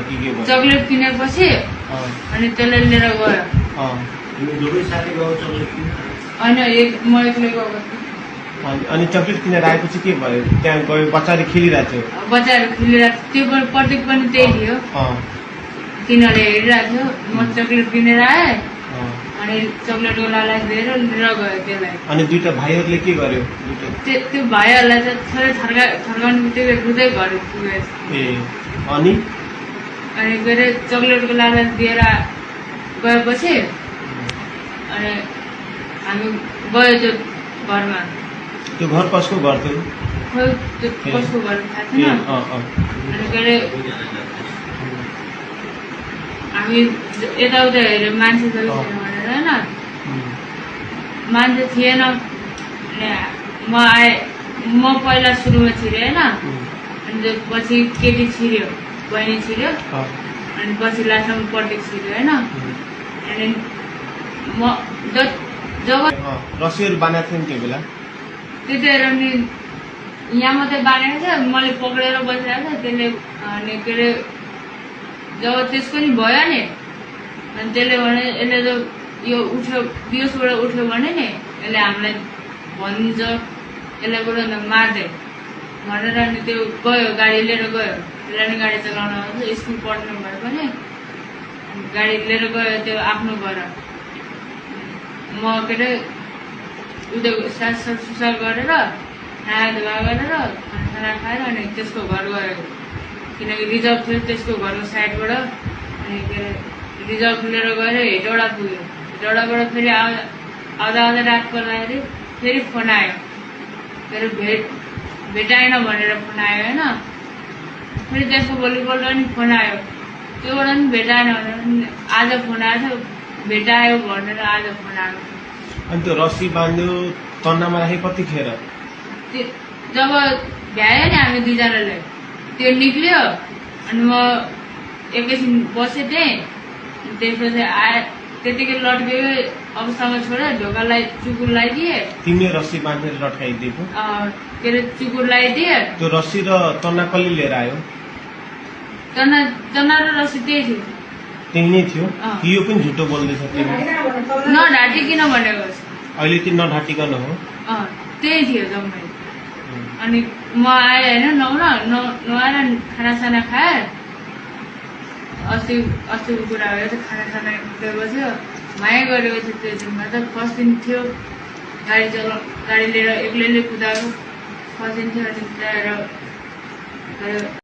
के भयो चकलेट किनेपछि अनि त्यसले लिएर गयो होइन म एक्लै गएको अनि चकलेट किनेर आएपछि के भयो त्यहाँ गयो बच्चाले खेलिरहेको थियो बच्चाहरू खेलिरहेको थियो त्यो प्रतीक पनि त्यही थियो तिनीहरूले हेरिरहेको थियो म चकलेट किनेर आएँ अनि चकलेटको लालच दिएर लिएर गयो त्यसलाई अनि दुईटा भाइहरूले के गर्यो त्यो भाइहरूलाई त थोरै थर्काउने बित्तिकै रुँदै घर पुगेछ अनि के अरे चकलेटको लालच दिएर गएपछि अनि हामी गयो त्यो घरमा त्यो घर कसको घर थियो खोइ त्यो कसको घर थाहा छैन अनि के अरे हामी यताउता हेऱ्यो मान्छे छैन भनेर होइन मान्छे थिएन म आएँ म पहिला सुरुमा छिरेँ होइन अनि पछि केटी छिर्यो बहिनी छिर्यो अनि पछि लास्टमा प्रतीक छिर्यो होइन अनि म जब रस्सीहरू बाँधेको थियो नि त्यो बेला त्यतिखेर नि यहाँ मात्रै बाँधेको थियो मैले पक्रेर बसिरहेको थिएँ त्यसले अनि के अरे जब त्यसको नि भयो नि अनि त्यसले भने यसले त यो उठ्यो बियोसबाट उठ्यो भने नि यसले हामीलाई भनिदिन्छ यसलाई गएर मार्दै भनेर अनि त्यो गयो गाडी लिएर गयो त्यसलाई नि गाडी चलाउन आउँछ स्कुल पढ्नु भए पनि गाडी लिएर गयो त्यो आफ्नो घर म के अरे उयो सुसा गरेर नुहाइ धुवा गरेर खाना खाएर अनि त्यसको घर गयो किनकि रिजर्भ थियो त्यसको घरको साइडबाट अनि के अरे रिजर्भ लिएर गएर हेटौडा पुग्यो हेटौडाबाट फेरि आउँदा रात पर्दाखेरि फेरि फोन आयो के अरे भेटाएन भनेर फोन आयो होइन फेरि त्यसको भोलिपल्ट पनि फोन आयो त्योबाट पनि भेटाएन भनेर आज फोन आएको थियो भेटायो भनेर आज फोन आयो अनि त्यो रस्सी बाँध्यो तन्नामा राखे कतिखेर जब भ्यायो नि हामी दुईजनाले त्यो निक्ल्यो अनि म एकैछिन बसेँ त्यहीँ त्यसपछि आए त्यतिकै लट्केको अवस्थामा छोडेर ढोकालाई चुकुर लगाइदिएँ तिमीले रस्सी बाँधेर लट्काइदिएको के अरे चुकुर लगाइदिएँ त्यो रस्सी र तन्ना कसले लिएर आयो तना र रस्सी त्यही थियो त्यही नै थियो कि यो पनि झुटो बोल्दैछ तिमी नढाटिकन भनेको अहिले त्यो नढाटिकन हो त्यही थियो जम्मै अनि म आएँ होइन नुहाएर खानासाना खाएँ अस्तिको कुरा भयो त खानासाना दिएपछि माया गरेको थियो त्यो दिनमा त फर्स्ट दिन थियो गाडी लिएर एक्लैले कुदाएको फर्स्ट दिन थियो अनि त्यहाँबाट